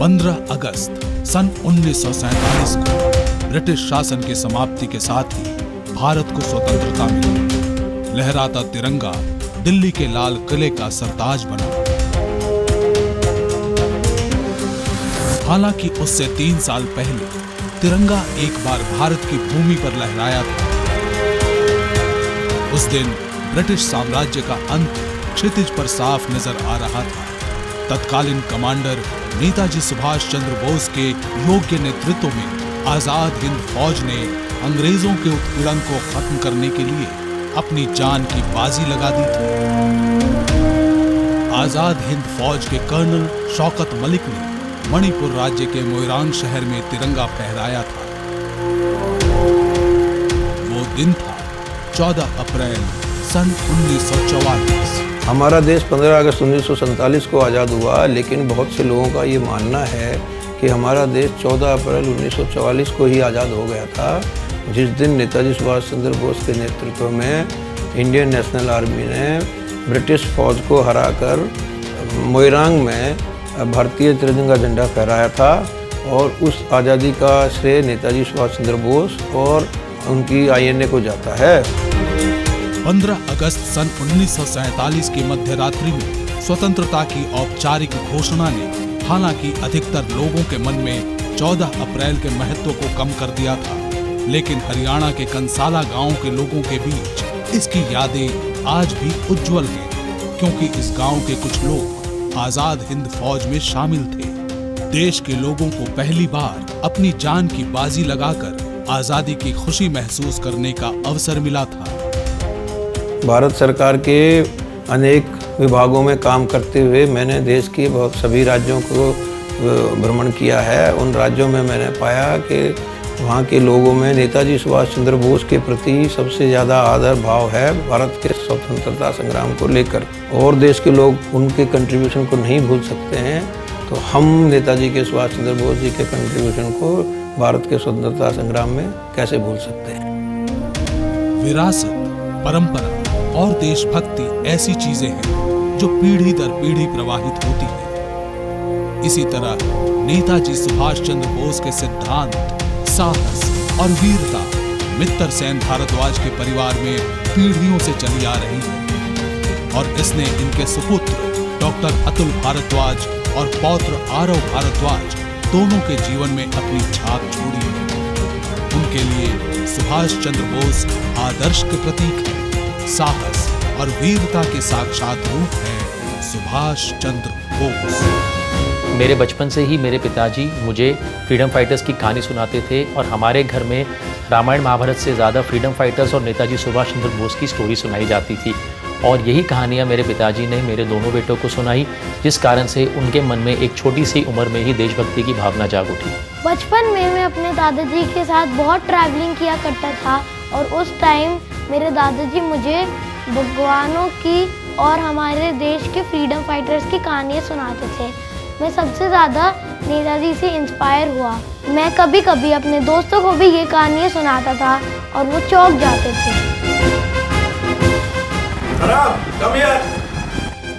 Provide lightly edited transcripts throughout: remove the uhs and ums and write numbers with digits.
15 अगस्त सन 1947 को ब्रिटिश शासन की समाप्ति के साथ ही भारत को स्वतंत्रता मिली। लहराता तिरंगा दिल्ली के लाल किले का सरताज बना। हालांकि उससे 3 साल पहले तिरंगा एक बार भारत की भूमि पर लहराया था। उस दिन ब्रिटिश साम्राज्य का अंत क्षितिज पर साफ नजर आ रहा था। तत्कालीन कमांडर नेताजी सुभाष चंद्र बोस के योग्य नेतृत्व में आजाद हिंद फौज ने अंग्रेजों के उत्पीड़न को खत्म करने के लिए अपनी जान की बाजी लगा दी थी। आजाद हिंद फौज के कर्नल शौकत मलिक ने मणिपुर राज्य के मोइरांग शहर में तिरंगा फहराया था। वो दिन था 14 अप्रैल सन 1944। हमारा देश 15 अगस्त 1947 को आज़ाद हुआ, लेकिन बहुत से लोगों का ये मानना है कि हमारा देश 14 अप्रैल 1944 को ही आज़ाद हो गया था, जिस दिन नेताजी सुभाष चंद्र बोस के नेतृत्व में इंडियन नेशनल आर्मी ने ब्रिटिश फौज को हराकर मोइरांग में भारतीय तिरंगा झंडा फहराया था। और उस आज़ादी का श्रेय नेताजी सुभाष चंद्र बोस और उनकी INA को जाता है। 15 अगस्त सन 1947 की मध्य रात्रि में स्वतंत्रता की औपचारिक घोषणा ने हालांकि अधिकतर लोगों के मन में 14 अप्रैल के महत्व को कम कर दिया था, लेकिन हरियाणा के कंसाला गांव के लोगों के बीच इसकी यादें आज भी उज्जवल हैं, क्योंकि इस गांव के कुछ लोग आजाद हिंद फौज में शामिल थे। देश के लोगों को पहली बार अपनी जान की बाजी लगाकर आजादी की खुशी महसूस करने का अवसर मिला था। भारत सरकार के अनेक विभागों में काम करते हुए मैंने देश के बहुत सभी राज्यों को भ्रमण किया है। उन राज्यों में मैंने पाया कि वहाँ के लोगों में नेताजी सुभाष चंद्र बोस के प्रति सबसे ज़्यादा आदर भाव है, भारत के स्वतंत्रता संग्राम को लेकर। और देश के लोग उनके कंट्रीब्यूशन को नहीं भूल सकते हैं, तो हम नेताजी के सुभाष चंद्र बोस जी के कंट्रीब्यूशन को भारत के स्वतंत्रता संग्राम में कैसे भूल सकते हैं। विरासत, परंपरा और देशभक्ति ऐसी चीजें हैं जो पीढ़ी दर पीढ़ी प्रवाहित होती है। इसी तरह नेताजी सुभाष चंद्र बोस के सिद्धांत, साहस और वीरता मित्तर सेन भारद्वाज के परिवार में पीढ़ियों से चली आ रही है, और इसने इनके सुपुत्र डॉक्टर अतुल भारद्वाज और पौत्र आरव भारद्वाज दोनों के जीवन में अपनी छाप छोड़ी है। उनके लिए सुभाष चंद्र बोस आदर्श के प्रतीक है। साहस और वीरता के साक्षात रूप है सुभाष चंद्र बोस। मेरे बचपन से ही मेरे पिताजी मुझे फ्रीडम फाइटर्स की कहानी सुनाते थे, और हमारे घर में रामायण महाभारत से ज़्यादा फ्रीडम फाइटर्स और नेताजी सुभाष चंद्र बोस की स्टोरी सुनाई जाती थी। और यही कहानियाँ मेरे पिताजी ने मेरे दोनों बेटों को सुनाई, जिस कारण से उनके मन में एक छोटी सी उम्र में ही देशभक्ति की भावना जाग उठी। बचपन में मैं अपने दादाजी के साथ बहुत ट्रैवलिंग किया करता था, और उस टाइम मेरे दादाजी मुझे भगवानों की और हमारे देश के फ्रीडम फाइटर्स की कहानियाँ सुनाते थे। मैं सबसे ज़्यादा नेताजी से इंस्पायर हुआ। मैं कभी कभी अपने दोस्तों को भी ये कहानियाँ सुनाता था और वो चौंक जाते थे।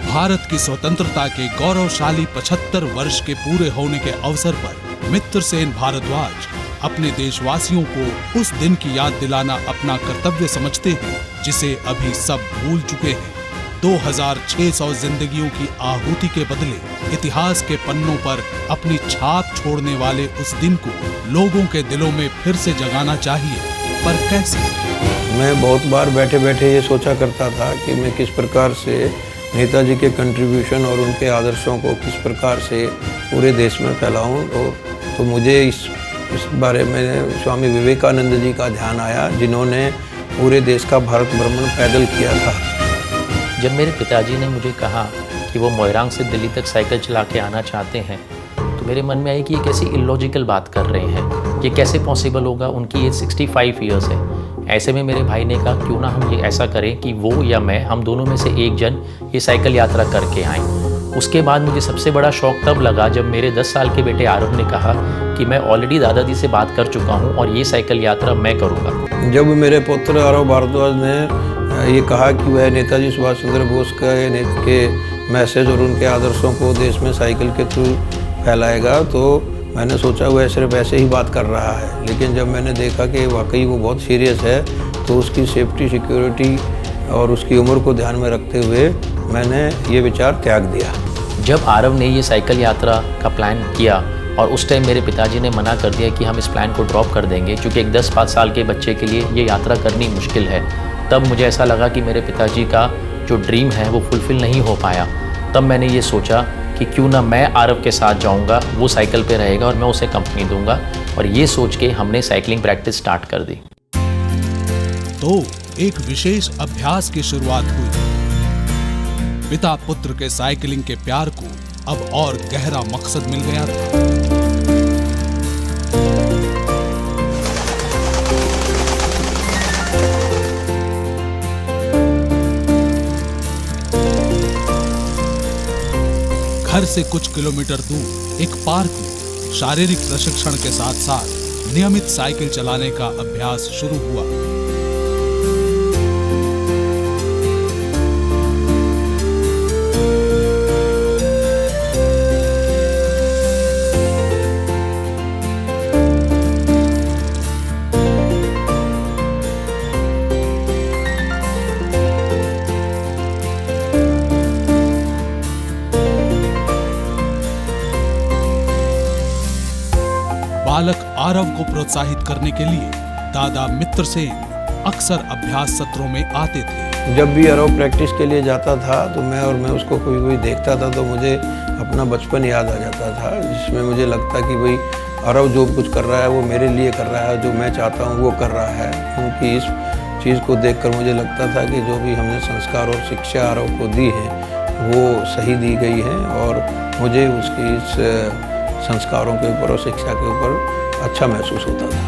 भारत की स्वतंत्रता के गौरवशाली 75 वर्ष के पूरे होने के अवसर पर मित्तर सेन भारद्वाज अपने देशवासियों को उस दिन की याद दिलाना अपना कर्तव्य समझते हैं, जिसे अभी सब भूल चुके हैं। 2600 जिंदगियों की आहुति के बदले इतिहास के पन्नों पर अपनी छाप छोड़ने वाले उस दिन को लोगों के दिलों में फिर से जगाना चाहिए, पर कैसे? मैं बहुत बार बैठे बैठे ये सोचा करता था कि मैं किस प्रकार से नेताजी के कंट्रीब्यूशन और उनके आदर्शों को किस प्रकार से पूरे देश में फैलाऊं। तो मुझे इस बारे में स्वामी विवेकानंद जी का ध्यान आया, जिन्होंने पूरे देश का भारत भ्रमण पैदल किया था। जब मेरे पिताजी ने मुझे कहा कि वो मोइरांग से दिल्ली तक साइकिल चला के आना चाहते हैं, तो मेरे मन में आई कि ये कैसी इलॉजिकल बात कर रहे हैं, ये कैसे पॉसिबल होगा। उनकी एज 65 ईयर्स है। ऐसे में मेरे भाई ने कहा क्यों ना हम ये ऐसा करें कि वो या मैं, हम दोनों में से एक जन ये साइकिल यात्रा करके आएँ। उसके बाद मुझे सबसे बड़ा शौक तब लगा जब मेरे 10 साल के बेटे आरव ने कहा कि मैं ऑलरेडी दादाजी से बात कर चुका हूँ और ये साइकिल यात्रा मैं करूँगा। जब मेरे पुत्र आरव भारद्वाज ने ये कहा कि वह नेताजी सुभाष चंद्र बोस के मैसेज और उनके आदर्शों को देश में साइकिल के थ्रू फैलाएगा, तो मैंने सोचा वह सिर्फ ऐसे ही बात कर रहा है। लेकिन जब मैंने देखा कि वाकई वो बहुत सीरियस है, तो उसकी सेफ्टी, सिक्योरिटी और उसकी उम्र को ध्यान में रखते हुए मैंने ये विचार त्याग दिया। जब आरव ने ये साइकिल यात्रा का प्लान किया और उस टाइम मेरे पिताजी ने मना कर दिया कि हम इस प्लान को ड्रॉप कर देंगे क्योंकि एक 10-5 साल के बच्चे के लिए ये यात्रा करनी मुश्किल है, तब मुझे ऐसा लगा कि मेरे पिताजी का जो ड्रीम है वो फुलफ़िल नहीं हो पाया। तब मैंने ये सोचा कि क्यों ना मैं आरव के साथ जाऊंगा, वो साइकिल पे रहेगा और मैं उसे कंपनी दूंगा, और ये सोच के हमने साइकिलिंग प्रैक्टिस स्टार्ट कर दी। तो एक विशेष अभ्यास की शुरुआत हुई। पिता पुत्र के साइकिलिंग के प्यार को अब और गहरा मकसद मिल गया था। घर से कुछ किलोमीटर दूर एक पार्क में शारीरिक प्रशिक्षण के साथ साथ नियमित साइकिल चलाने का अभ्यास शुरू हुआ। बालक आरव को प्रोत्साहित करने के लिए दादा मित्र सेन अक्सर अभ्यास सत्रों में आते थे। जब भी आरव प्रैक्टिस के लिए जाता था तो मैं उसको कभी देखता था तो मुझे अपना बचपन याद आ जाता था, जिसमें मुझे लगता कि भाई आरव जो कुछ कर रहा है वो मेरे लिए कर रहा है, जो मैं चाहता हूँ वो कर रहा है। क्योंकि इस चीज़ को देखकर मुझे लगता था कि जो भी हमने संस्कार और शिक्षा आरव को दी है वो सही दी गई है, और मुझे उसकी इस संस्कारों के ऊपर और शिक्षा के ऊपर अच्छा महसूस होता था।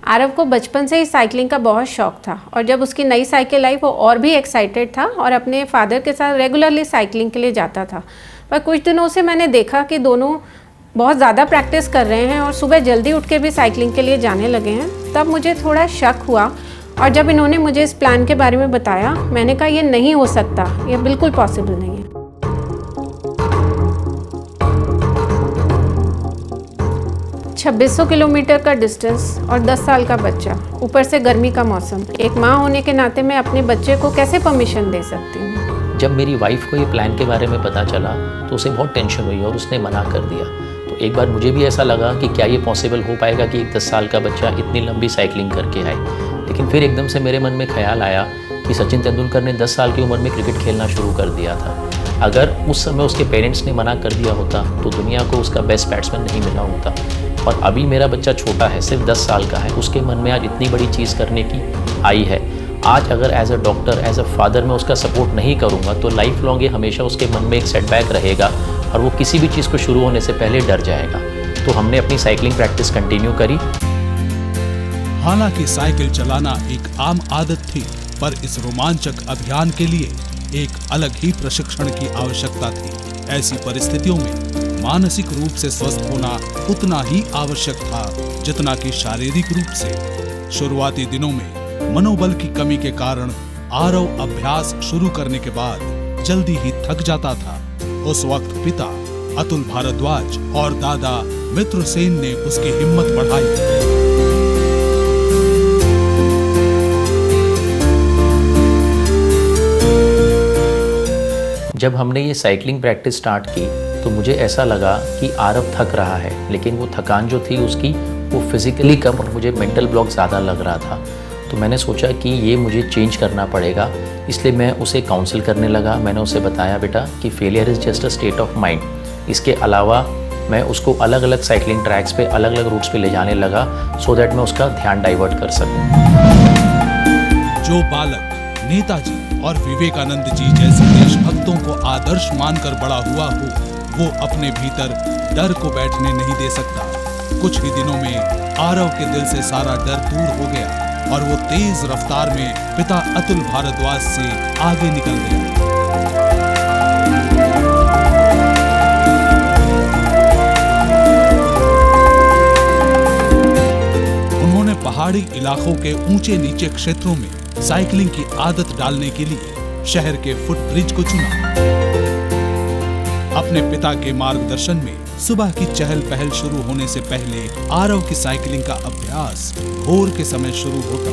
आरव को बचपन से ही साइकिलिंग का बहुत शौक था, और जब उसकी नई साइकिल आई वो और भी एक्साइटेड था और अपने फादर के साथ रेगुलरली साइकिलिंग के लिए जाता था। पर कुछ दिनों से मैंने देखा कि दोनों बहुत ज़्यादा प्रैक्टिस कर रहे हैं और सुबह जल्दी उठ के भी साइकिलिंग के लिए जाने लगे हैं। तब मुझे थोड़ा शक हुआ, और जब इन्होंने मुझे इस प्लान के बारे में बताया, मैंने कहा ये नहीं हो सकता, ये बिल्कुल पॉसिबल नहीं है। $2600 किलोमीटर का डिस्टेंस और 10 साल का बच्चा, ऊपर से गर्मी का मौसम, एक माँ होने के नाते मैं अपने बच्चे को कैसे परमिशन दे सकती हूँ। जब मेरी वाइफ को ये प्लान के बारे में पता चला तो उसे बहुत टेंशन हुई और उसने मना कर दिया। तो एक बार मुझे भी ऐसा लगा कि क्या ये पॉसिबल हो पाएगा कि एक 10 साल का बच्चा इतनी लंबी साइकिलिंग करके आए। लेकिन फिर एकदम से मेरे मन में ख्याल आया कि सचिन तेंदुलकर ने 10 साल की उम्र में क्रिकेट खेलना शुरू कर दिया था। अगर उस समय उसके पेरेंट्स ने मना कर दिया होता तो दुनिया को उसका बेस्ट बैट्समैन नहीं मिला होता। और अभी मेरा बच्चा छोटा है, सिर्फ 10 साल का है, उसके मन में आज इतनी बड़ी चीज़ करने की आई है। आज अगर as a doctor, as a father मैं उसका सपोर्ट नहीं करूँगा तो लाइफ लॉन्ग ये हमेशा उसके मन में एक सेटबैक रहेगा और वो किसी भी चीज़ को शुरू होने से पहले डर जाएगा। तो हमने अपनी साइकिलिंग प्रैक्टिस कंटिन्यू करी। हालांकि साइकिल चलाना एक आम आदत थी, पर इस रोमांचक अभियान के लिए एक अलग ही प्रशिक्षण की आवश्यकता थी। ऐसी परिस्थितियों में मानसिक रूप से स्वस्थ होना उतना ही आवश्यक था जितना कि शारीरिक रूप से। शुरुआती दिनों में मनोबल की कमी के कारण आरव अभ्यास शुरू करने के बाद जल्दी ही थक जाता था। उस वक्त पिता अतुल भारद्वाज और दादा मित्र सेन ने उसकी हिम्मत बढ़ाई। जब हमने ये साइकिलिंग प्रैक्टिस स्टार्ट की तो मुझे ऐसा लगा कि आरव थक रहा है, लेकिन वो थकान जो थी उसकी वो फिज़िकली कम और मुझे मेंटल ब्लॉक ज़्यादा लग रहा था। तो मैंने सोचा कि ये मुझे चेंज करना पड़ेगा, इसलिए मैं उसे काउंसिल करने लगा। मैंने उसे बताया बेटा कि failure is just a state of mind. इसके अलावा मैं उसको अलग अलग साइकिलिंग ट्रैक्स पे, अलग अलग रूट्स पे ले जाने लगा सो दैट मैं उसका ध्यान डाइवर्ट कर सकूं। जो बालक नेताजी और विवेकानंद जी जैसे देशभक्तों को आदर्श मानकर बड़ा हुआ हो, वो अपने भीतर डर को बैठने नहीं दे सकता। कुछ ही दिनों में आरव के दिल से सारा डर दूर हो गया और वो तेज रफ्तार में पिता अतुल भारद्वाज से आगे निकल गया। उन्होंने पहाड़ी इलाकों के ऊंचे नीचे क्षेत्रों में साइकिलिंग की आदत डालने के लिए शहर के फुटब्रिज को चुना। अपने पिता के मार्गदर्शन में सुबह की चहल पहल शुरू होने से पहले आरव की साइकिलिंग का अभ्यास भोर के समय शुरू होता।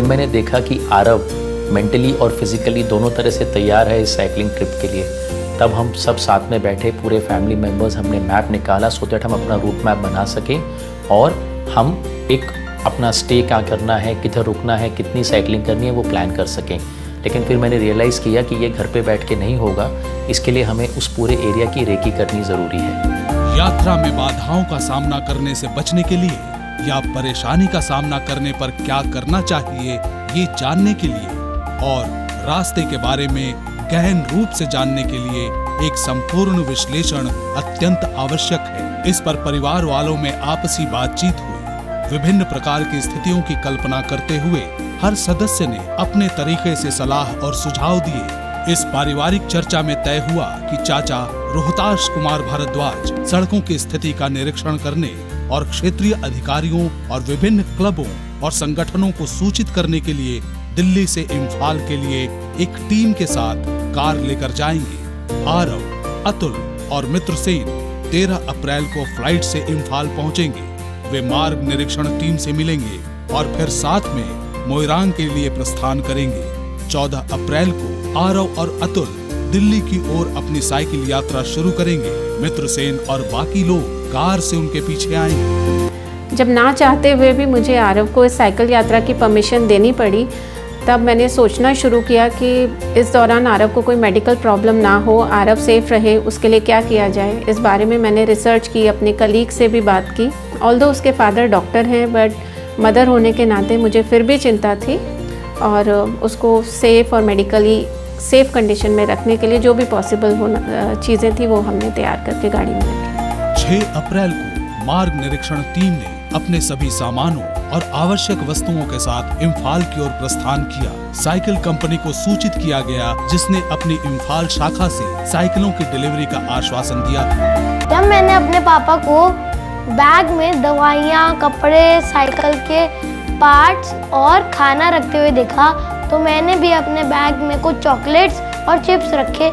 मैंने देखा कि आरव मेंटली और फिजिकली दोनों तरह से तैयार है इस साइकिलिंग ट्रिप के लिए। तब हम सब साथ में बैठे, पूरे फैमिली मेंबर्स, हमने मैप निकाला सो दैट हम अपना रूट मैप बना सकें और हम एक अपना स्टे क्या करना है, किधर रुकना है, कितनी साइकिलिंग करनी है वो प्लान कर सकें। लेकिन फिर मैंने रियलाइज़ किया कि ये घर पे बैठ के नहीं होगा, इसके लिए हमें उस पूरे एरिया की रेकी करनी ज़रूरी है। यात्रा में बाधाओं का सामना करने से बचने के लिए या परेशानी का सामना करने पर क्या करना चाहिए ये जानने के लिए और रास्ते के बारे में गहन रूप से जानने के लिए एक संपूर्ण विश्लेषण अत्यंत आवश्यक है। इस पर परिवार वालों में आपसी बातचीत हुई। विभिन्न प्रकार की स्थितियों की कल्पना करते हुए हर सदस्य ने अपने तरीके से सलाह और सुझाव दिए। इस पारिवारिक चर्चा में तय हुआ कि चाचा रोहताश कुमार भारद्वाज सड़कों की स्थिति का निरीक्षण करने और क्षेत्रीय अधिकारियों और विभिन्न क्लबों और संगठनों को सूचित करने के लिए दिल्ली से इम्फाल के लिए एक टीम के साथ कार लेकर जाएंगे। आरव, अतुल और मित्रसेन 13 अप्रैल को फ्लाइट से इम्फाल पहुंचेंगे। वे मार्ग निरीक्षण टीम से मिलेंगे और फिर साथ में मोइरांग के लिए प्रस्थान करेंगे। 14 अप्रैल को आरव और अतुल दिल्ली की ओर अपनी साइकिल यात्रा शुरू करेंगे। मित्रसेन और बाकी लोग कार से उनके पीछे आएंगे। जब ना चाहते हुए भी मुझे आरव को इस साइकिल यात्रा की परमिशन देनी पड़ी, तब मैंने सोचना शुरू किया कि इस दौरान आरव को कोई मेडिकल प्रॉब्लम ना हो, आरव सेफ रहे, उसके लिए क्या किया जाए। इस बारे में मैंने रिसर्च की, अपने कलीग से भी बात की। ऑल्दो उसके फादर डॉक्टर हैं, बट मदर होने के नाते मुझे फिर भी चिंता थी और उसको सेफ और मेडिकली सेफ कंडीशन में रखने के लिए जो भी पॉसिबल होना चीज़ें थी वो हमने तैयार करके गाड़ी में रखी। 6 अप्रैल को मार्ग निरीक्षण टीम ने अपने सभी सामानों और आवश्यक वस्तुओं के साथ इम्फाल की ओर प्रस्थान किया। साइकिल कंपनी को सूचित किया गया, जिसने अपनी इम्फाल शाखा से साइकिलों की डिलीवरी का आश्वासन दिया था। जब मैंने अपने पापा को बैग में दवाइयाँ, कपड़े, साइकिल के पार्ट्स और खाना रखते हुए देखा तो मैंने भी अपने बैग में कुछ चॉकलेट्स और चिप्स रखे।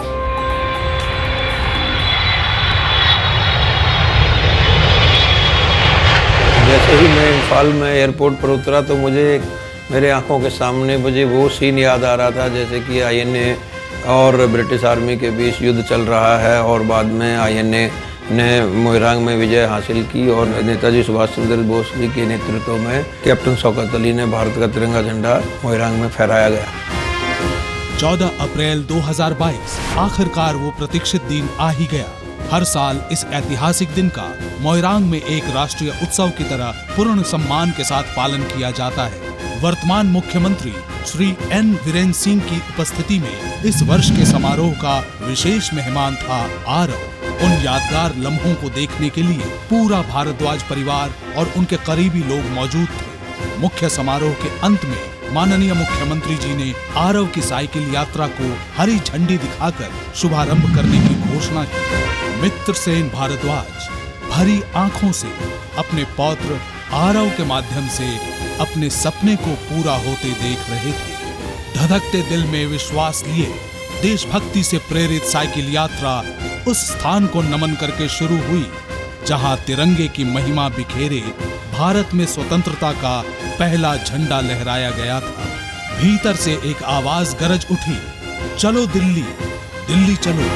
जैसे ही मैं इम्फाल में एयरपोर्ट पर उतरा तो मुझे मेरे आंखों के सामने मुझे वो सीन याद आ रहा था जैसे कि आईएनए और ब्रिटिश आर्मी के बीच युद्ध चल रहा है और बाद में आईएनए ने मोइरांग में विजय हासिल की और नेताजी सुभाष चंद्र बोस जी के नेतृत्व में कैप्टन शौकत अली ने भारत का तिरंगा झंडा मोइरांग में फहराया गया। 14 अप्रैल 2022 आखिरकार वो प्रतीक्षित दिन आ ही गया। हर साल इस ऐतिहासिक दिन का मोइरांग में एक राष्ट्रीय उत्सव की तरह पूर्ण सम्मान के साथ पालन किया जाता है। वर्तमान मुख्यमंत्री श्री एन वीरेंद्र सिंह की उपस्थिति में इस वर्ष के समारोह का विशेष मेहमान था आरव। उन यादगार लम्हों को देखने के लिए पूरा भारद्वाज परिवार और उनके करीबी लोग मौजूद थे। मुख्य समारोह के अंत में माननीय मुख्यमंत्री जी ने आरव की साइकिल यात्रा को हरी झंडी दिखाकर शुभारंभ करने की घोषणा की। मित्रसेन भारद्वाज भरी आंखों से अपने पौत्र आरव के माध्यम से अपने सपने को पूरा होते देख रहे थे। धधकते दिल में विश्वास लिए देशभक्ति से प्रेरित साइकिल यात्रा उस स्थान को नमन करके शुरू हुई जहां तिरंगे की महिमा बिखेरे भारत में स्वतंत्रता का पहला झंडा लहराया गया था। भीतर से एक आवाज गरज उठी, चलो दिल्ली, दिल्ली चलो।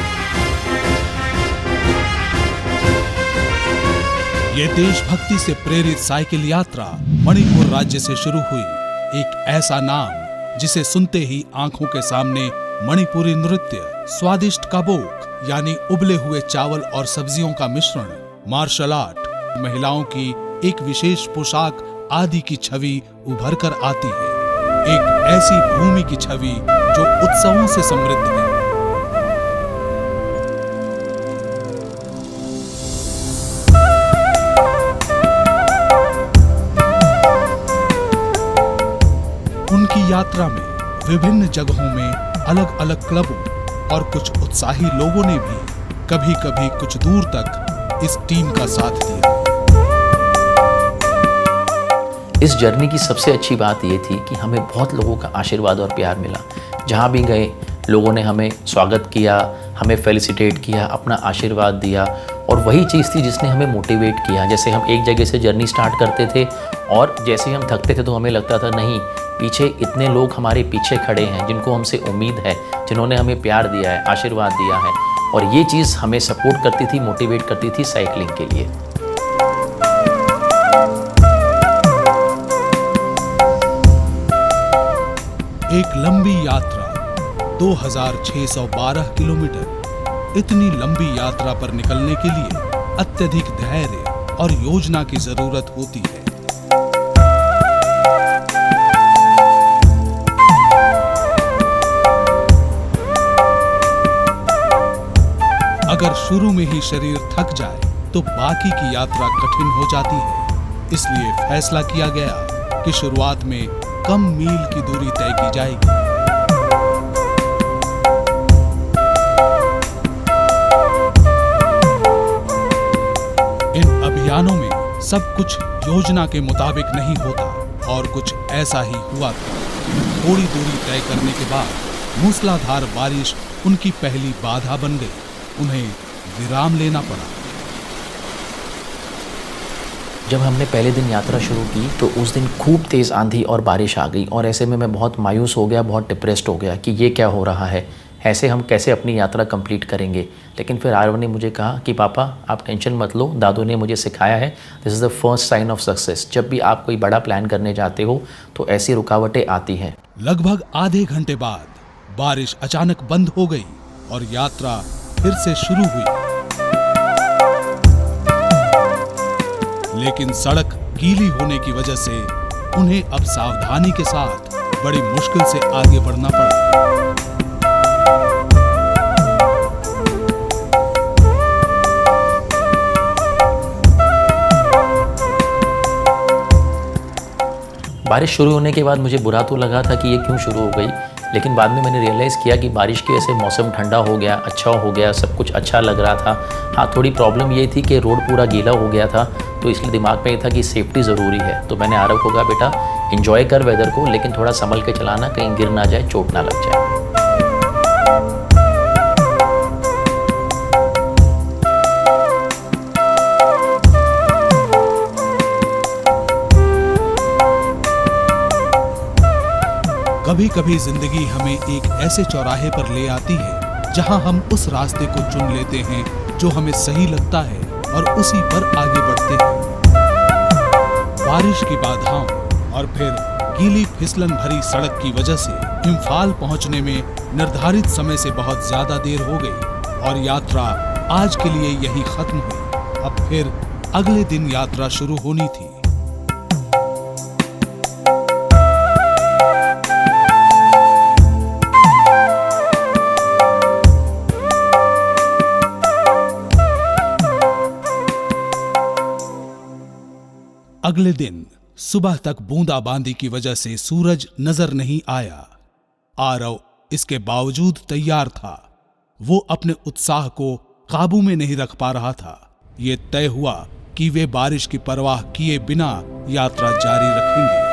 ये देशभक्ति से प्रेरित साइकिल यात्रा मणिपुर राज्य से शुरू हुई। एक ऐसा नाम जिसे सुनते ही आंखों के सामने मणिपुरी नृत्य, स्वादिष्ट काबोक यानी उबले हुए चावल और सब्जियों का मिश्रण, मार्शल आर्ट, महिलाओं की एक विशेष पोशाक आदि की छवि उभर कर आती है। एक ऐसी भूमि की छवि जो उत्सवों से समृद्ध है। उनकी यात्रा में विभिन्न जगहों में अलग अलग क्लबों और कुछ उत्साही लोगों ने भी कभी कभी कुछ दूर तक इस टीम का साथ दिया। इस जर्नी की सबसे अच्छी बात ये थी कि हमें बहुत लोगों का आशीर्वाद और प्यार मिला। जहाँ भी गए लोगों ने हमें स्वागत किया, हमें फेलिसिटेट किया, अपना आशीर्वाद दिया, और वही चीज़ थी जिसने हमें मोटिवेट किया। जैसे हम एक जगह से जर्नी स्टार्ट करते थे और जैसे ही हम थकते थे तो हमें लगता था नहीं, पीछे इतने लोग हमारे पीछे खड़े हैं जिनको हमसे उम्मीद है, जिन्होंने हमें प्यार दिया है, आशीर्वाद दिया है, और ये चीज़ हमें सपोर्ट करती थी, मोटिवेट करती थी साइकिलिंग के लिए। एक लंबी यात्रा 2612 किलोमीटर। इतनी लंबी यात्रा पर निकलने के लिए अत्यधिक धैर्य और योजना की जरूरत होती है। अगर शुरू में ही शरीर थक जाए तो बाकी की यात्रा कठिन हो जाती है। इसलिए फैसला किया गया कि शुरुआत में कम मील की दूरी तय की जाएगी। इन अभियानों में सब कुछ योजना के मुताबिक नहीं होता, और कुछ ऐसा ही हुआ था। थोड़ी दूरी तय करने के बाद मूसलाधार बारिश उनकी पहली बाधा बन गई। उन्हें विराम लेना पड़ा। जब हमने पहले दिन यात्रा शुरू की तो उस दिन खूब तेज़ आंधी और बारिश आ गई, और ऐसे में मैं बहुत मायूस हो गया, बहुत डिप्रेस्ड हो गया कि ये क्या हो रहा है, ऐसे हम कैसे अपनी यात्रा कंप्लीट करेंगे। लेकिन फिर आरव ने मुझे कहा कि पापा आप टेंशन मत लो, दादू ने मुझे सिखाया है, this is the first sign of success. जब भी आप कोई बड़ा प्लान करने जाते हो तो ऐसी रुकावटें आती हैं। लगभग आधे घंटे बाद बारिश अचानक बंद हो गई और यात्रा फिर से शुरू हुई। लेकिन सड़क गीली होने की वजह से उन्हें अब सावधानी के साथ बड़ी मुश्किल से आगे बढ़ना पड़ा। बारिश शुरू होने के बाद मुझे बुरा तो लगा था कि ये क्यों शुरू हो गई, लेकिन बाद में मैंने रियलाइज़ किया कि बारिश की वजह से मौसम ठंडा हो गया, अच्छा हो गया, सब कुछ अच्छा लग रहा था। हाँ, थोड़ी प्रॉब्लम ये थी कि रोड पूरा गीला हो गया था, तो इसलिए दिमाग में ये था कि सेफ्टी ज़रूरी है। तो मैंने आरव को कहा बेटा एंजॉय कर वेदर को, लेकिन थोड़ा संभल के चलाना, कहीं गिर ना जाए, चोट ना लग जाए। कभी कभी जिंदगी हमें एक ऐसे चौराहे पर ले आती है जहां हम उस रास्ते को चुन लेते हैं जो हमें सही लगता है और उसी पर आगे बढ़ते हैं। बारिश की बाधाओं और फिर गीली फिसलन भरी सड़क की वजह से इम्फाल पहुंचने में निर्धारित समय से बहुत ज्यादा देर हो गई और यात्रा आज के लिए यही खत्म हुई। अब फिर अगले दिन यात्रा शुरू होनी थी। अगले दिन सुबह तक बूंदाबांदी की वजह से सूरज नजर नहीं आया। आरव इसके बावजूद तैयार था। वो अपने उत्साह को काबू में नहीं रख पा रहा था। ये तय हुआ कि वे बारिश की परवाह किए बिना यात्रा जारी रखेंगे।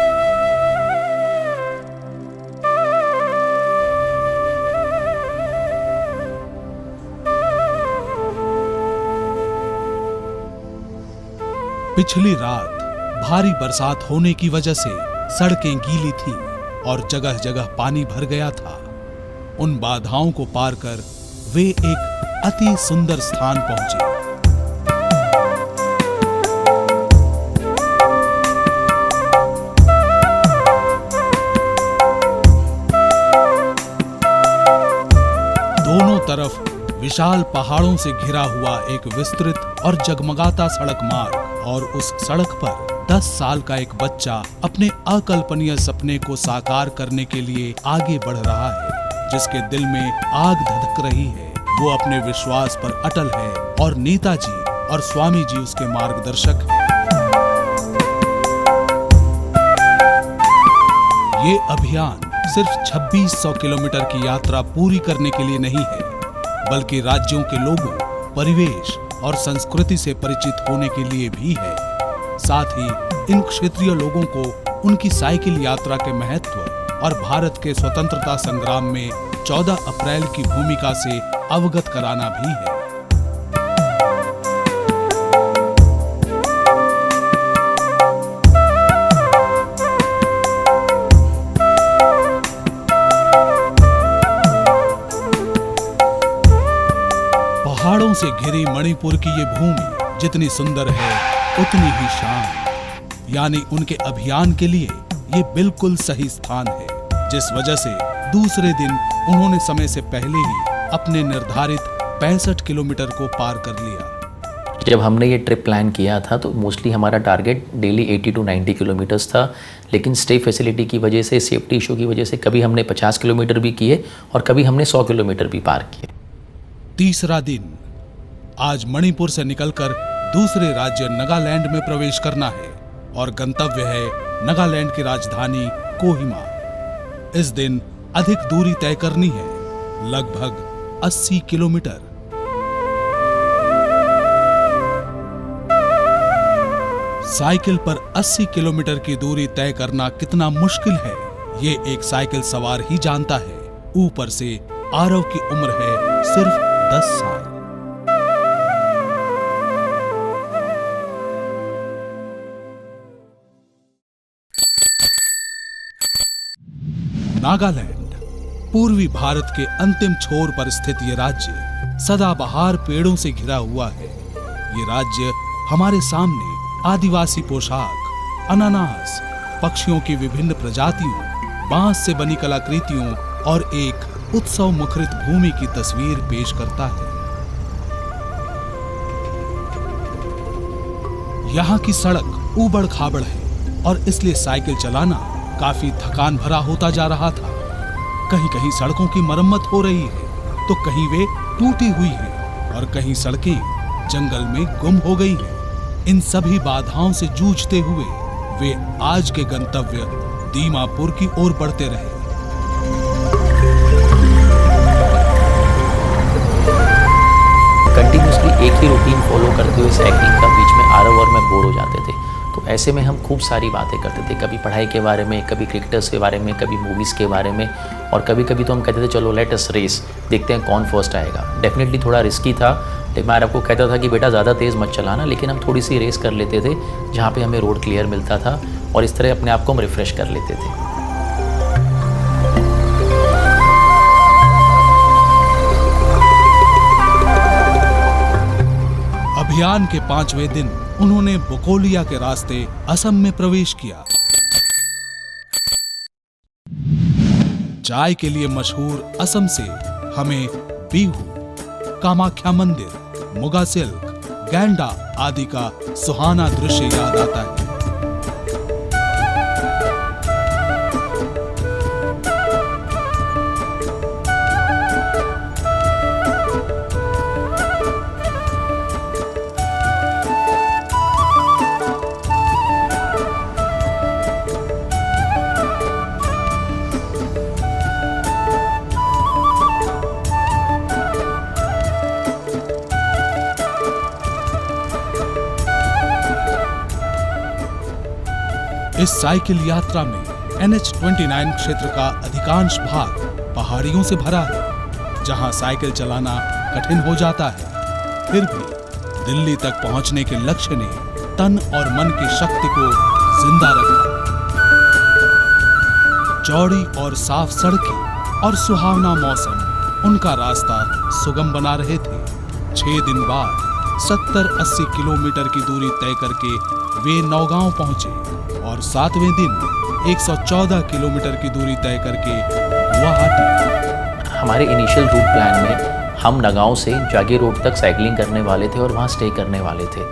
पिछली रात भारी बरसात होने की वजह से सड़कें गीली थीं और जगह जगह पानी भर गया था। उन बाधाओं को पार कर वे एक अति सुंदर स्थान पहुंचे। दोनों तरफ विशाल पहाड़ों से घिरा हुआ एक विस्तृत और जगमगाता सड़क मार्ग, और उस सड़क पर 10 साल का एक बच्चा अपने अकल्पनीय सपने को साकार करने के लिए आगे बढ़ रहा है, जिसके दिल में आग धधक रही है। वो अपने विश्वास पर अटल है और नेताजी और स्वामी जी उसके मार्गदर्शक हैं। ये अभियान सिर्फ 2600 किलोमीटर की यात्रा पूरी करने के लिए नहीं है, बल्कि राज्यों के लोगों, परिवेश और संस्कृति से परिचित होने के लिए भी है। साथ ही इन क्षेत्रीय लोगों को उनकी साइकिल यात्रा के महत्व और भारत के स्वतंत्रता संग्राम में 14 अप्रैल की भूमिका से अवगत कराना भी है। पहाड़ों से घिरी मणिपुर की ये भूमि जितनी सुंदर है उतनी ही शांत, यानी उनके अभियान के लिए ये बिल्कुल सही स्थान है, जिस वजह से दूसरे दिन उन्होंने समय से पहले ही अपने निर्धारित 65 किलोमीटर को पार कर लिया। जब हमने ये ट्रिप प्लान किया था तो मोस्टली हमारा टारगेट डेली 80 to 90 किलोमीटर्स था, लेकिन स्टे फैसिलिटी की वजह से, सेफ्टी इशू की वजह से कभी हमने 50 किलोमीटर भी किए और कभी हमने 100 किलोमीटर भी पार किए। तीसरा दिन, आज मणिपुर से निकलकर दूसरे राज्य नागालैंड में प्रवेश करना है और गंतव्य है नागालैंड की राजधानी कोहिमा। इस दिन अधिक दूरी तय करनी है, लगभग 80 किलोमीटर। साइकिल पर 80 किलोमीटर की दूरी तय करना कितना मुश्किल है, ये एक साइकिल सवार ही जानता है। ऊपर से आरव की उम्र है सिर्फ 10 साल। नागालैंड पूर्वी भारत के अंतिम छोर पर स्थित ये राज्य सदाबहार पेड़ों से घिरा हुआ है। ये राज्य हमारे सामने आदिवासी पोशाक, अनानास, पक्षियों की विभिन्न प्रजातियों, बांस से बनी कलाकृतियों और एक उत्सव मुखरित भूमि की तस्वीर पेश करता है। यहाँ की सड़क ऊबड़ खाबड़ है और इसलिए साइकिल चलाना काफी थकान भरा होता जा रहा था। कहीं कहीं सड़कों की मरम्मत हो रही है तो कहीं वे टूटी हुई हैं और कहीं सड़कें जंगल में गुम हो गई हैं। इन सभी बाधाओं से जूझते हुए वे आज के गंतव्य दीमापुर की ओर बढ़ते रहे। कंटिन्यूसली एक ही रूटीन फॉलो करते हुए साइकिलिंग का बीच में आरव और मैं बोर हो जाते थे, तो ऐसे में हम खूब सारी बातें करते थे, कभी पढ़ाई के बारे में, कभी क्रिकेटर्स के बारे में, कभी मूवीज़ के बारे में, और कभी कभी तो हम कहते थे चलो लेट अस रेस, देखते हैं कौन फर्स्ट आएगा। डेफिनेटली थोड़ा रिस्की था, लेकिन मैं आपको कहता था कि बेटा ज़्यादा तेज़ मत चलाना, लेकिन हम थोड़ी सी रेस कर लेते थे जहाँ पे हमें रोड क्लियर मिलता था और इस तरह अपने आप को हम रिफ्रेश कर लेते थे। अभियान के 5वें दिन उन्होंने बोकोलिया के रास्ते असम में प्रवेश किया। चाय के लिए मशहूर असम से हमें बिहू, कामाख्या मंदिर, मुगा सिल्क, गैंडा आदि का सुहाना दृश्य याद आता है। इस साइकिल यात्रा में NH-29 क्षेत्र का अधिकांश भाग पहाड़ियों से भरा है, जहां साइकिल चलाना कठिन हो जाता है। फिर भी दिल्ली तक पहुंचने के लक्ष्य ने तन और मन की शक्ति को जिंदा रखा। चौड़ी और साफ सड़कें और सुहावना मौसम उनका रास्ता सुगम बना रहे थे। 6 दिन बाद 70-80 किलोमीटर की दूरी तय करके वे नौगांव पहुंचे और 7वें दिन 114 किलोमीटर की दूरी तय करके गुवाहाटी। हमारे इनिशियल रूट प्लान में हम नगांव से जागी रोड तक साइकिलिंग करने वाले थे और वहाँ स्टे करने वाले थे,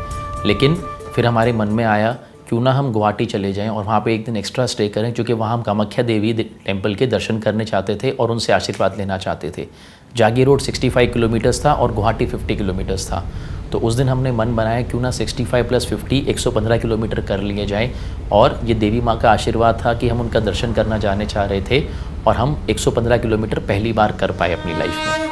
लेकिन फिर हमारे मन में आया क्यों ना हम गुवाहाटी चले जाएं और वहाँ पे एक दिन एक्स्ट्रा स्टे करें, क्योंकि वहाँ हम कामाख्या देवी टेम्पल के दर्शन करने चाहते थे और उनसे आशीर्वाद लेना चाहते थे। जागी रोड 65 किलोमीटर्स था और गुवाहाटी 50 किलोमीटर्स था, तो उस दिन हमने मन बनाया क्यों ना 65 + 50 115 किलोमीटर कर लिए जाएं। और ये देवी माँ का आशीर्वाद था कि हम उनका दर्शन करना जाने चाह रहे थे और हम 115 किलोमीटर पहली बार कर पाए अपनी लाइफ में।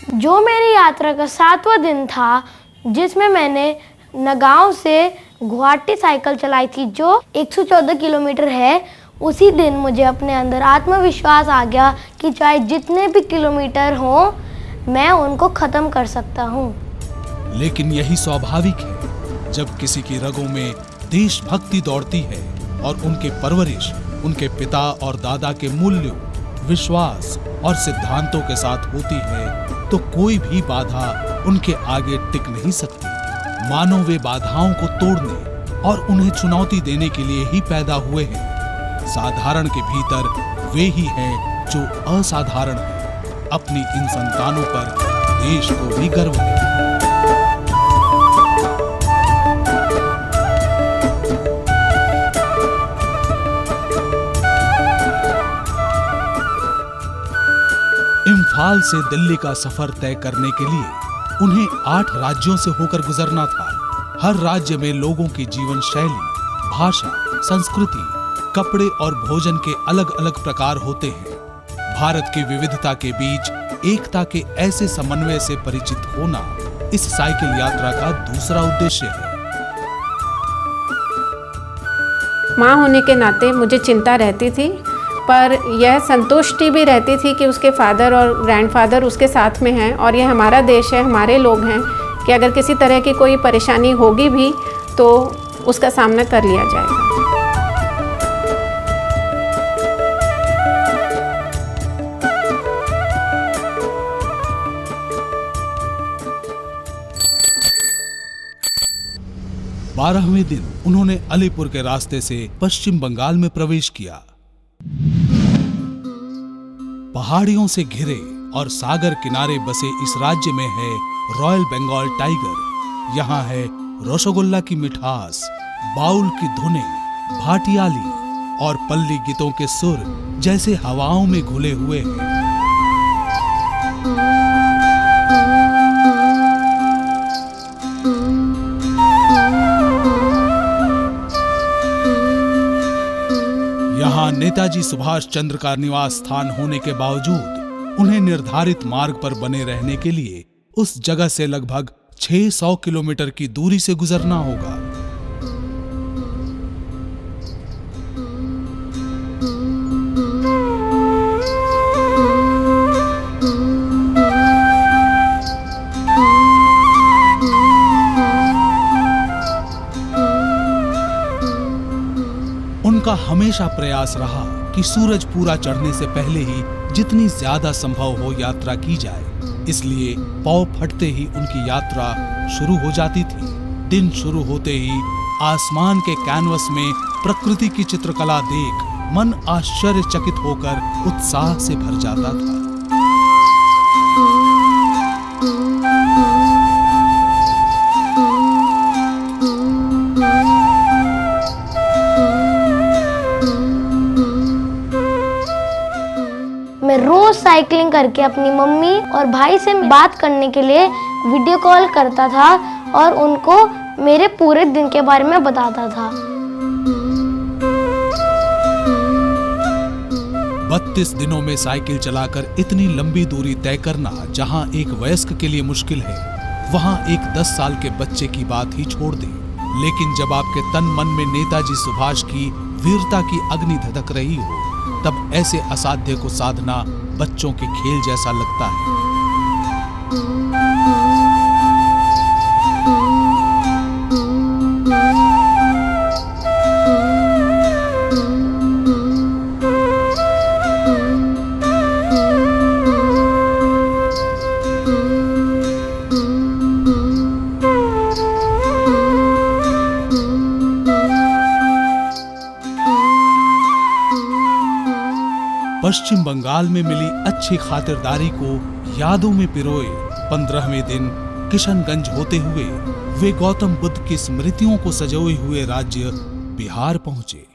जो मेरी यात्रा का 7वां दिन था, जिसमें मैंने नगांव से गुवाहाटी साइकिल चलाई थी जो 114 किलोमीटर है, उसी दिन मुझे अपने अंदर आत्मविश्वास आ गया कि चाहे जितने भी किलोमीटर हों, मैं उनको ख़त्म कर सकता हूँ। लेकिन यही स्वाभाविक है, जब किसी की रगों में देशभक्ति दौड़ती है और उनके परवरिश उनके पिता और दादा के मूल्यों, विश्वास और सिद्धांतों के साथ होती है, तो कोई भी बाधा उनके आगे टिक नहीं सकती। मानो वे बाधाओं को तोड़ने और उन्हें चुनौती देने के लिए ही पैदा हुए हैं। साधारण के भीतर वे ही हैं जो असाधारण हैं। अपनी इन संतानों पर देश को भी गर्व है। इम्फाल से दिल्ली का सफर तय करने के लिए उन्हें 8 राज्यों से होकर गुजरना था। हर राज्य में लोगों की जीवन शैली, भाषा, संस्कृति, कपड़े और भोजन के अलग अलग प्रकार होते हैं। भारत की विविधता के बीच एकता के ऐसे समन्वय से परिचित होना इस साइकिल यात्रा का दूसरा उद्देश्य है। माँ होने के नाते मुझे चिंता रहती थी, पर यह संतुष्टि भी रहती थी कि उसके फादर और ग्रैंडफादर उसके साथ में हैं और यह हमारा देश है, हमारे लोग हैं, कि अगर किसी तरह की कोई परेशानी होगी भी तो उसका सामना कर लिया जाएगा। बारहवें दिन उन्होंने अलीपुर के रास्ते से पश्चिम बंगाल में प्रवेश किया। पहाड़ियों से घिरे और सागर किनारे बसे इस राज्य में है रॉयल बंगाल टाइगर। यहाँ है रसगुल्ला की मिठास, बाउल की धुनें, भाटियाली और पल्ली गीतों के सुर जैसे हवाओं में घुले हुए हैं। यहाँ नेताजी सुभाष चंद्र का निवास स्थान होने के बावजूद उन्हें निर्धारित मार्ग पर बने रहने के लिए उस जगह से लगभग 600 किलोमीटर की दूरी से गुजरना होगा। उनका हमेशा प्रयास रहा कि सूरज पूरा चढ़ने से पहले ही जितनी ज्यादा संभव हो यात्रा की जाए, इसलिए पाँव फटते ही उनकी यात्रा शुरू हो जाती थी। दिन शुरू होते ही आसमान के कैनवस में प्रकृति की चित्रकला देख मन आश्चर्यचकित होकर उत्साह से भर जाता था। मैं रोज साइकिलिंग करके अपनी मम्मी और भाई से बात करने के लिए वीडियो कॉल करता था और उनको मेरे पूरे दिन के बारे में बताता था। 32 दिनों में साइकिल चलाकर इतनी लंबी दूरी तय करना जहां एक वयस्क के लिए मुश्किल है, वहां एक 10 साल के बच्चे की बात ही छोड़ दें। लेकिन जब आपके तन मन में नेताजी सुभाष की वीरता की अग्नि धधक रही हो, तब ऐसे असाध्य को साधना बच्चों के खेल जैसा लगता है। पश्चिम बंगाल में मिली अच्छी खातिरदारी को यादों में पिरोए 15वें दिन किशनगंज होते हुए वे गौतम बुद्ध की स्मृतियों को सजोए हुए राज्य बिहार पहुंचे।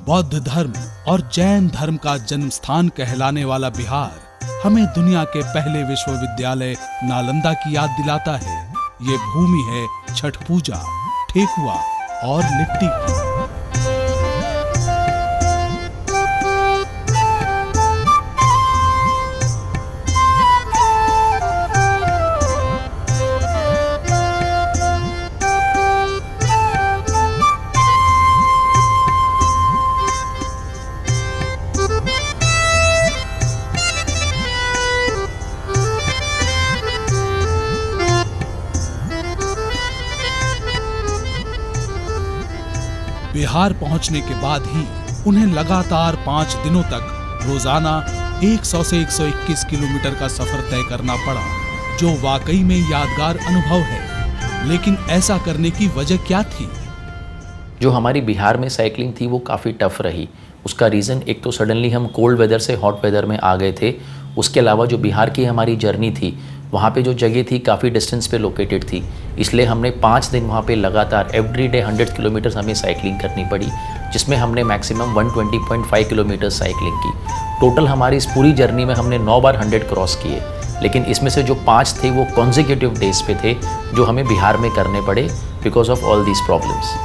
बौद्ध धर्म और जैन धर्म का जन्म स्थान कहलाने वाला बिहार हमें दुनिया के पहले विश्वविद्यालय नालंदा की याद दिलाता है। ये भूमि है छठ पूजा, ठेकुआ और लिट्टी की। बिहार पहुंचने के बाद ही उन्हें लगातार 5 दिनों तक रोजाना 100 से 121 किलोमीटर का सफर तय करना पड़ा, जो वाकई में यादगार अनुभव है। लेकिन ऐसा करने की वजह क्या थी? जो हमारी बिहार में साइकिलिंग थी वो काफ़ी टफ रही। उसका रीज़न एक तो सडनली हम कोल्ड वेदर से हॉट वेदर में आ गए थे। उसके अलावा जो बिहार की हमारी जर्नी थी वहाँ पे जो जगह थी काफ़ी डिस्टेंस पे लोकेटेड थी, इसलिए हमने 5 दिन वहाँ पे लगातार एवरी डे 100 किलोमीटर्स हमें साइकिलिंग करनी पड़ी, जिसमें हमने मैक्सिमम 120.5 किलोमीटर साइकिलिंग की। टोटल हमारी इस पूरी जर्नी में हमने 9 बार 100 क्रॉस किए, लेकिन इसमें से जो 5 थे वो कॉन्जिक्यूटिव डेज पे थे जो हमें बिहार में करने पड़े because of all these problems.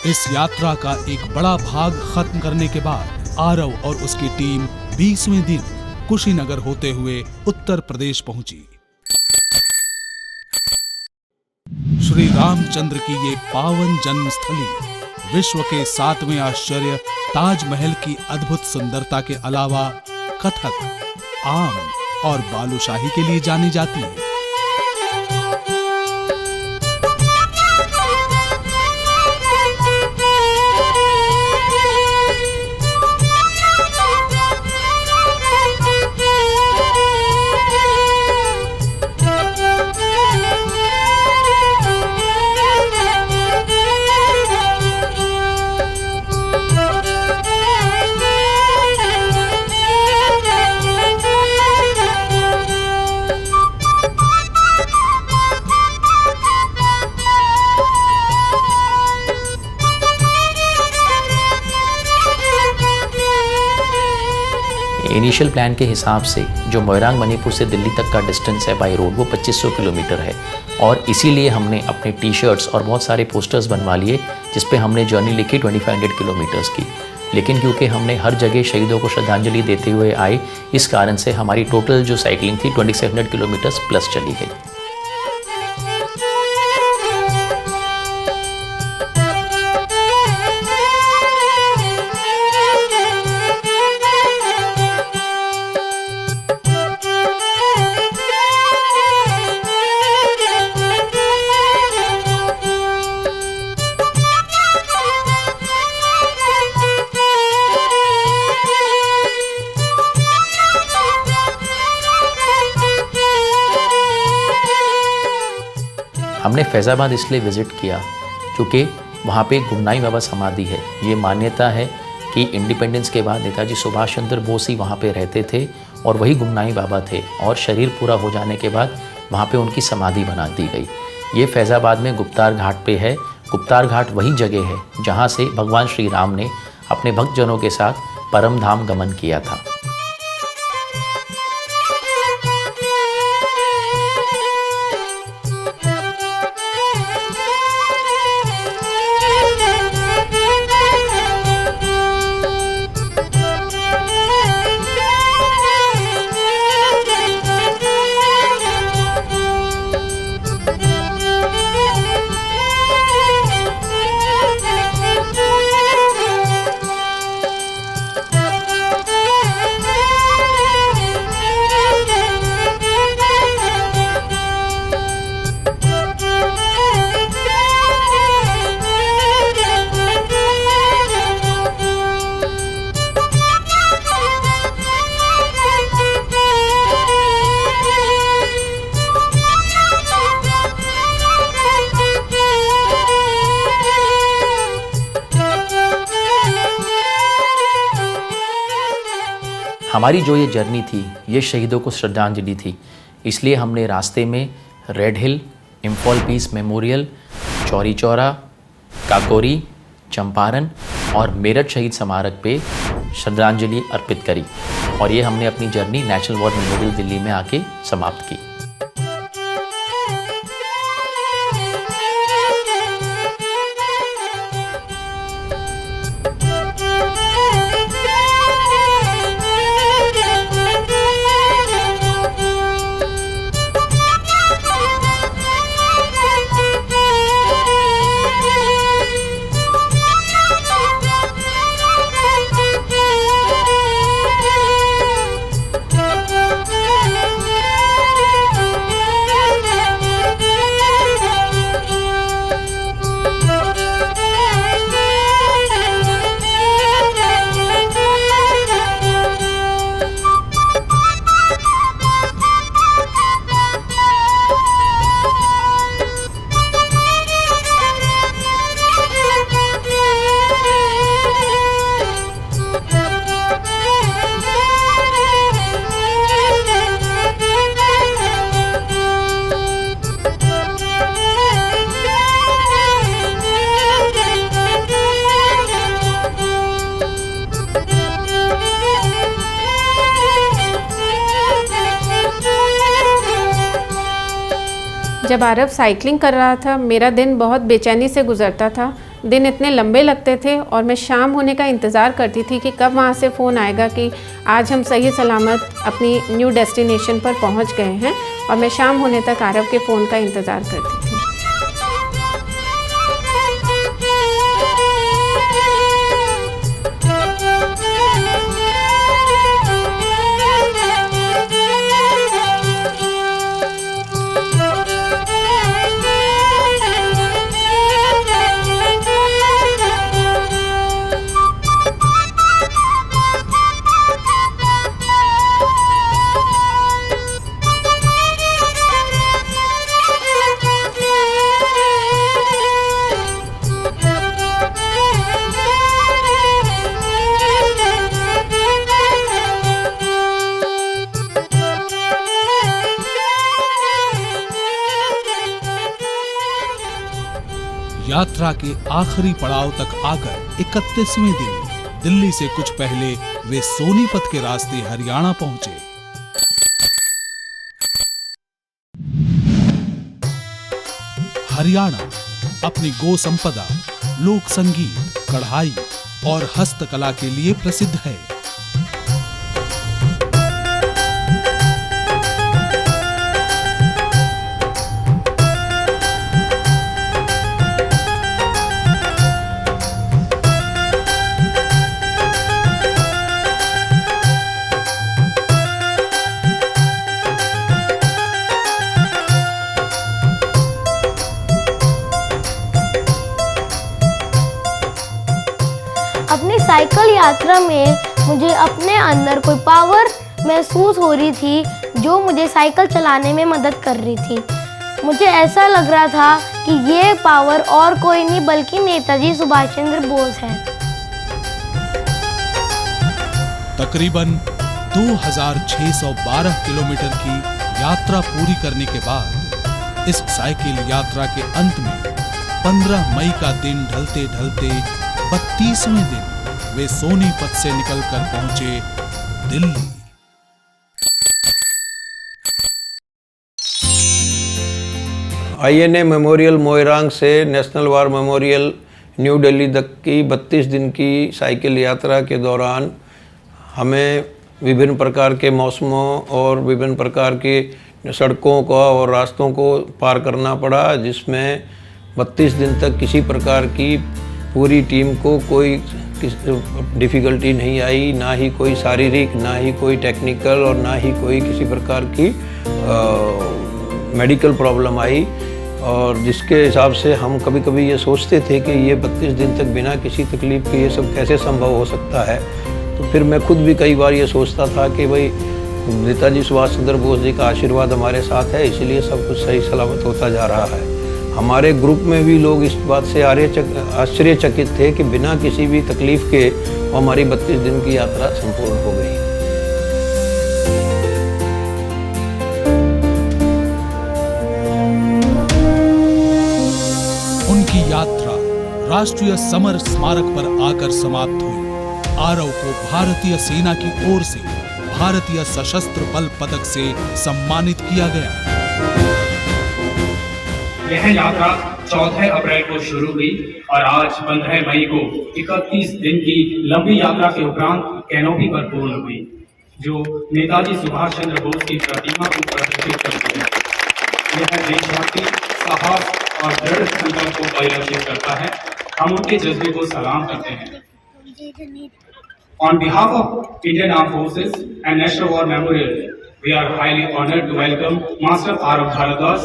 इस यात्रा का एक बड़ा भाग खत्म करने के बाद आरव और उसकी टीम 20वें दिन कुशीनगर होते हुए उत्तर प्रदेश पहुंची। श्री रामचंद्र की ये पावन जन्मस्थली विश्व के 7वें आश्चर्य ताजमहल की अद्भुत सुंदरता के अलावा कथक, आम और बालूशाही के लिए जानी जाती है। इनिशियल प्लान के हिसाब से जो मोइरांग मणिपुर से दिल्ली तक का डिस्टेंस है बाय रोड वो 2500 किलोमीटर है, और इसीलिए हमने अपने टी शर्ट्स और बहुत सारे पोस्टर्स बनवा लिए जिस पे हमने जर्नी लिखी 2500 किलोमीटर्स की। लेकिन क्योंकि हमने हर जगह शहीदों को श्रद्धांजलि देते हुए आए, इस कारण से हमारी टोटल जो साइकिलिंग थी 2700 किलोमीटर्स प्लस चली गई। हमने फैज़ाबाद इसलिए विज़िट किया क्योंकि वहाँ पे गुमनाई बाबा समाधि है। ये मान्यता है कि इंडिपेंडेंस के बाद नेताजी सुभाष चंद्र बोस ही वहाँ पे रहते थे और वही गुमनाई बाबा थे, और शरीर पूरा हो जाने के बाद वहाँ पे उनकी समाधि बना दी गई। ये फैज़ाबाद में गुप्तार घाट पे है। गुप्तार घाट वही जगह है जहाँ से भगवान श्री राम ने अपने भक्तजनों के साथ परम धाम गमन किया था। हमारी जो ये जर्नी थी ये शहीदों को श्रद्धांजलि थी, इसलिए हमने रास्ते में रेड हिल, इम्फॉल पीस मेमोरियल, चौरी चौरा, काकोरी, चंपारण और मेरठ शहीद स्मारक पे श्रद्धांजलि अर्पित करी और ये हमने अपनी journey national war memorial Delhi में आके समाप्त की। जब आरव साइकिलिंग कर रहा था मेरा दिन बहुत बेचैनी से गुजरता था। दिन इतने लंबे लगते थे और मैं शाम होने का इंतज़ार करती थी कि कब वहाँ से फ़ोन आएगा कि आज हम सही सलामत अपनी न्यू डेस्टिनेशन पर पहुँच गए हैं, और मैं शाम होने तक आरव के फ़ोन का इंतज़ार करती थी। यात्रा के आखिरी पड़ाव तक आकर 31वें दिन दिल्ली से कुछ पहले वे सोनीपत के रास्ते हरियाणा पहुंचे। हरियाणा अपनी गो संपदा, लोक संगीत, कढ़ाई और हस्तकला के लिए प्रसिद्ध है। अपनी साइकिल यात्रा में मुझे अपने अंदर कोई पावर महसूस हो रही थी जो मुझे साइकिल चलाने में मदद कर रही थी। मुझे ऐसा लग रहा था कि ये पावर और कोई नहीं बल्कि नेताजी सुभाष चंद्र बोस है। तकरीबन 2612 किलोमीटर की यात्रा पूरी करने के बाद इस साइकिल यात्रा के अंत में 15 मई का दिन ढलते ढलते 32वें दिन वे सोनीपत से निकलकर पहुंचे दिल्ली। आईएनए मेमोरियल मोइरांग से national war memorial new Delhi तक की 32 दिन की साइकिल यात्रा के दौरान हमें विभिन्न प्रकार के मौसमों और विभिन्न प्रकार की सड़कों का और रास्तों को पार करना पड़ा, जिसमें 32 दिन तक किसी प्रकार की पूरी टीम को कोई डिफ़िकल्टी नहीं आई, ना ही कोई शारीरिक, ना ही कोई टेक्निकल और ना ही कोई किसी प्रकार की मेडिकल प्रॉब्लम आई। और जिसके हिसाब से हम कभी कभी ये सोचते थे कि ये 32 दिन तक बिना किसी तकलीफ़ के ये सब कैसे संभव हो सकता है। तो फिर मैं खुद भी कई बार ये सोचता था कि भाई नेताजी सुभाष चंद्र बोस जी का आशीर्वाद हमारे साथ है, इसलिए सब कुछ सही सलामत होता जा रहा है। हमारे ग्रुप में भी लोग इस बात से आश्चर्यचकित थे कि बिना किसी भी तकलीफ़ के हमारी 32 दिन की यात्रा संपूर्ण हो गई। राष्ट्रीय समर स्मारक पर आकर समाप्त हुई। आरव को भारतीय सेना की ओर से भारतीय सशस्त्र बल पदक से सम्मानित किया गया। यह यात्रा 14 अप्रैल को शुरू हुई और आज 15 मई को 31 दिन की लंबी यात्रा के उपरांत कैनोपी पर पूर्ण हुई, जो नेताजी सुभाष चंद्र बोस की प्रतिमा को प्रदर्शित करती है। यह देशभक्ति, साहस और दृढ़ संकल्प को परिलक्षित करता है। हम उनके जज्बे को सलाम करते हैं। On behalf of Indian Armed Forces and National War Memorial, we are highly honored to welcome Master Arav Bharadwaj,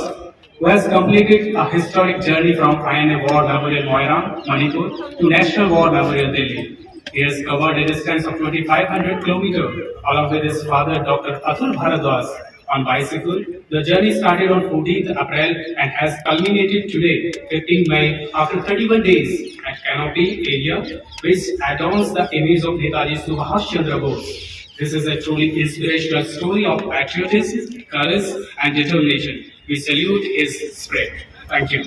who has completed a historic journey from Pioneer War Memorial Moirang, Manipur, to National War Memorial Delhi. He has covered a distance of 2,500 kilometers along with his father, Dr. Atul Bharadwaj, on bicycle. The journey started on 14th April and has culminated today, 15 May, after 31 days at Canopy area, which adorns the image of Netaji Subhash Chandra Bose. This is a truly inspirational story of patriotism, courage and determination. We salute his spirit. Thank you.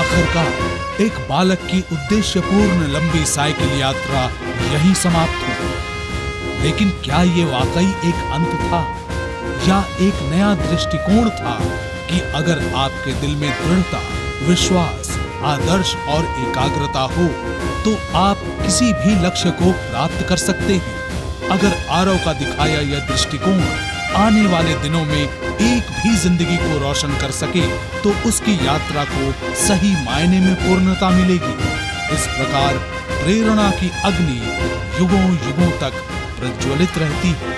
आखिरकार एक बालक की उद्देश्यपूर्ण लंबी cycle यात्रा यहीं समाप्त हुई। लेकिन क्या ये वाकई एक अंत था या एक नया दृष्टिकोण था कि अगर आपके दिल में दृढ़ता, विश्वास, आदर्श और एकाग्रता हो तो आप किसी भी लक्ष्य को प्राप्त कर सकते हैं। अगर आरव का दिखाया यह दृष्टिकोण आने वाले दिनों में एक भी जिंदगी को रोशन कर सके तो उसकी यात्रा को सही मायने में पूर्णता मिलेगी। इस प्रकार प्रेरणा की अग्नि युगों युगों तक प्रज्वलित रहती है।